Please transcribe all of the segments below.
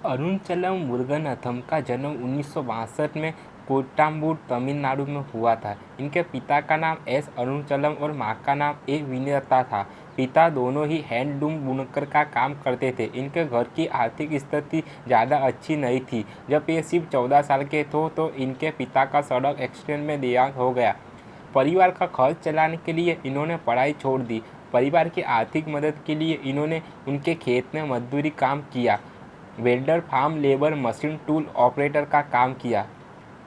अरुणाचलम मुरुगनाथम का जन्म 1962 में कोट्टाम्बूर, तमिलनाडु में हुआ था। इनके पिता का नाम एस अरुणाचलम और मां का नाम ए विनीता था। पिता दोनों ही हैंडलूम बुनकर का काम करते थे। इनके घर की आर्थिक स्थिति ज़्यादा अच्छी नहीं थी। जब ये सिर्फ 14 साल के थे तो इनके पिता का सड़क एक्सीडेंट में देहांत हो गया। परिवार का खर्च चलाने के लिए इन्होंने पढ़ाई छोड़ दी। परिवार की आर्थिक मदद के लिए इन्होंने उनके खेत में मजदूरी काम किया, welder, farm labour, machine tool operator का काम किया।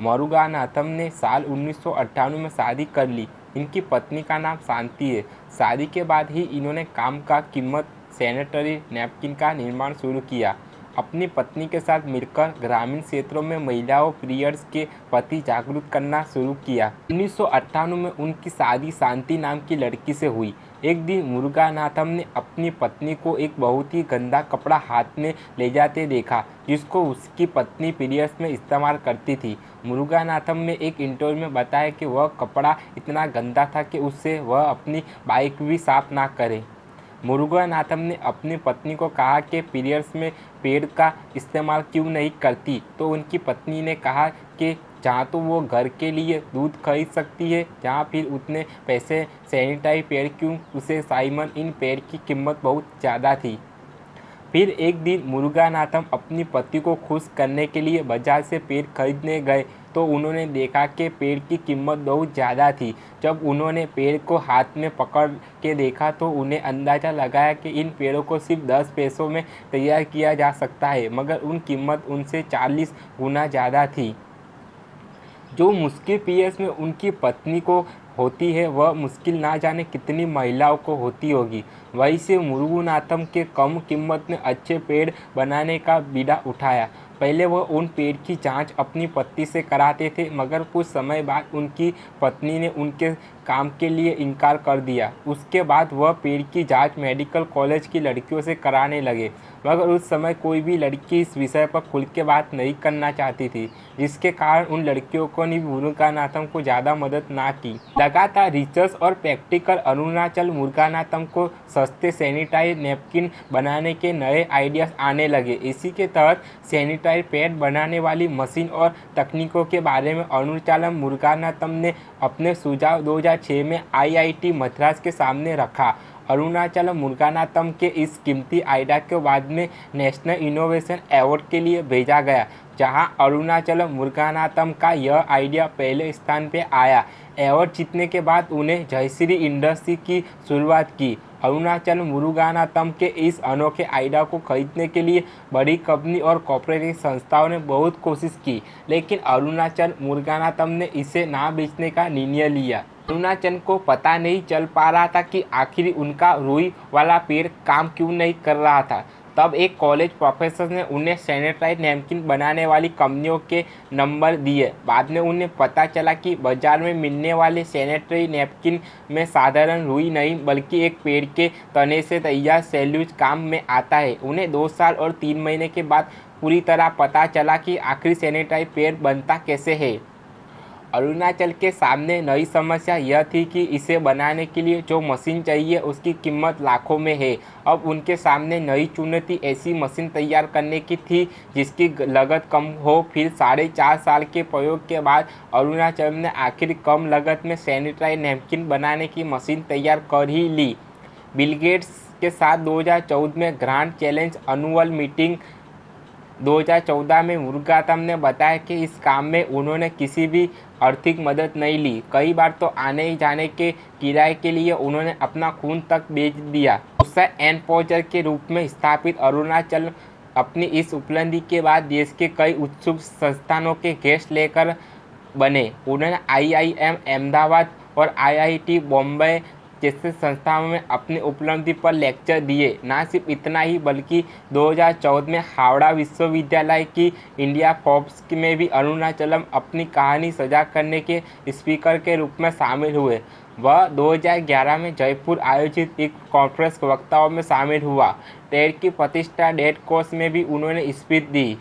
मुरुगनाथम ने साल 1998 में शादी कर ली। इनकी पत्नी का नाम शांति है। शादी के बाद ही इन्होंने काम का कीमत सैनिटरी नैपकिन का निर्माण शुरू किया। अपनी पत्नी के साथ मिलकर ग्रामीण क्षेत्रों में महिलाओं पीरियड्स के प्रति जागरूक करना शुरू किया। 1998 में उनकी शादी शांति नाम की लड़की से हुई। एक दिन मुरुगनाथम ने अपनी पत्नी को एक बहुत ही गंदा कपड़ा हाथ में ले जाते देखा, जिसको उसकी पत्नी पीरियड्स में इस्तेमाल करती थी। मुरुगनाथम ने एक इंटरव्यू में बताया कि वह कपड़ा इतना गंदा था कि उससे वह अपनी बाइक भी साफ ना करे। मुरुगनाथम ने अपनी पत्नी को कहा कि पीरियड्स में पेड़ का इस्तेमाल क्यों नहीं करती, तो उनकी पत्नी ने कहा कि जहाँ तो वो घर के लिए दूध खरीद सकती है, जहाँ फिर उतने पैसे सैनिटरी पैड क्यों। उसे साइमन इन पैड की कीमत बहुत ज़्यादा थी। फिर एक दिन मुरुगनाथम अपनी पति को खुश करने के लिए बाजार से पेड़ खरीदने गए तो उन्होंने देखा कि पेड़ की कीमत बहुत ज़्यादा थी। जब उन्होंने पेड़ को हाथ में पकड़ के देखा तो उन्हें अंदाज़ा लगाया कि इन पेड़ों को सिर्फ 10 पैसों में तैयार किया जा सकता है, मगर उन कीमत उनसे 40 गुना ज़्यादा थी। जो मुश्किल पीएस में उनकी पत्नी को होती है वह मुश्किल ना जाने कितनी महिलाओं को होती होगी। वहीं से मुरुगनाथम के कम कीमत में अच्छे पेड़ बनाने का बीड़ा उठाया। पहले वह उन पेड़ की जांच अपनी पत्नी से कराते थे, मगर कुछ समय बाद उनकी पत्नी ने उनके काम के लिए इनकार कर दिया। उसके बाद वह पेड़ की जांच मेडिकल कॉलेज की लड़कियों से कराने लगे, मगर उस समय कोई भी लड़की इस विषय पर खुल के बात नहीं करना चाहती थी, जिसके कारण उन लड़कियों को ने मुरुगनाथम को ज़्यादा मदद ना की। लगातार रिसर्च और प्रैक्टिकल अरुणाचल मुरुगनाथम को सस्ते सैनिटरी नैपकिन बनाने के नए आइडियाज़ आने लगे। इसी के तहत सैनिटरी पैड बनाने वाली मशीन और तकनीकों के बारे में अरुणाचल मुरुगनाथम ने अपने सुझाव 2006 में आईआईटी मद्रास के सामने रखा। अरुणाचल मुरुगनाथम के इस कीमती आइडिया को बाद में नेशनल इनोवेशन अवार्ड के लिए भेजा गया, जहां अरुणाचल मुरुगनाथम का यह आइडिया पहले स्थान पर आया। अवार्ड जीतने के बाद उन्हें जयश्री इंडस्ट्री की शुरुआत की। अरुणाचल मुरुगनाथम के इस अनोखे आइडिया को खरीदने के लिए बड़ी कंपनी और कॉर्पोरेट संस्थाओं ने बहुत कोशिश की, लेकिन अरुणाचल मुरुगनाथम ने इसे ना बेचने का निर्णय लिया। अरुणाचल को पता नहीं चल पा रहा था कि आखिर उनका रुई वाला पेड़ काम क्यों नहीं कर रहा था। तब एक कॉलेज प्रोफेसर ने उन्हें सैनिटरी नैपकिन बनाने वाली कंपनियों के नंबर दिए। बाद में उन्हें पता चला कि बाजार में मिलने वाले सैनिटरी नैपकिन में साधारण रुई नहीं बल्कि एक पेड़ के तने से तैयार सेल्यूलोज काम में आता है। उन्हें 2 साल और 3 महीने के बाद पूरी तरह पता चला कि आखिर सैनिटरी पैड बनता कैसे है। अरुणाचल के सामने नई समस्या यह थी कि इसे बनाने के लिए जो मशीन चाहिए उसकी कीमत लाखों में है। अब उनके सामने नई चुनौती ऐसी मशीन तैयार करने की थी जिसकी लागत कम हो। फिर 4.5 साल के प्रयोग के बाद अरुणाचल ने आखिर कम लागत में सैनिटरी नैपकिन बनाने की मशीन तैयार कर ही ली। बिल गेट्स के साथ 2014 में ग्रांड चैलेंज एनुअल मीटिंग 2014 में मुरुगनाथम ने बताया कि इस काम में उन्होंने किसी भी आर्थिक मदद नहीं ली। कई बार तो आने जाने के किराए के लिए उन्होंने अपना खून तक बेच दिया। उसे एनपोजर के रूप में स्थापित अरुणाचल अपनी इस उपलब्धि के बाद देश के कई उत्सुक संस्थानों के गेस्ट लेकर बने। उन्होंने IIM अहमदाबाद और IIT बॉम्बे जैसे संस्थाओं में अपनी उपलब्धि पर लेक्चर दिए। ना सिर्फ इतना ही बल्कि 2014 में हावड़ा विश्वविद्यालय की इंडिया फोर्ब्स में भी अरुणाचलम अपनी कहानी साझा करने के स्पीकर के रूप में शामिल हुए। वह 2011 में जयपुर आयोजित एक कॉन्फ्रेंस वक्ताओं में शामिल हुआ। टेड की प्रतिष्ठा डेड कोर्स में भी उन्होंने स्पीच दी।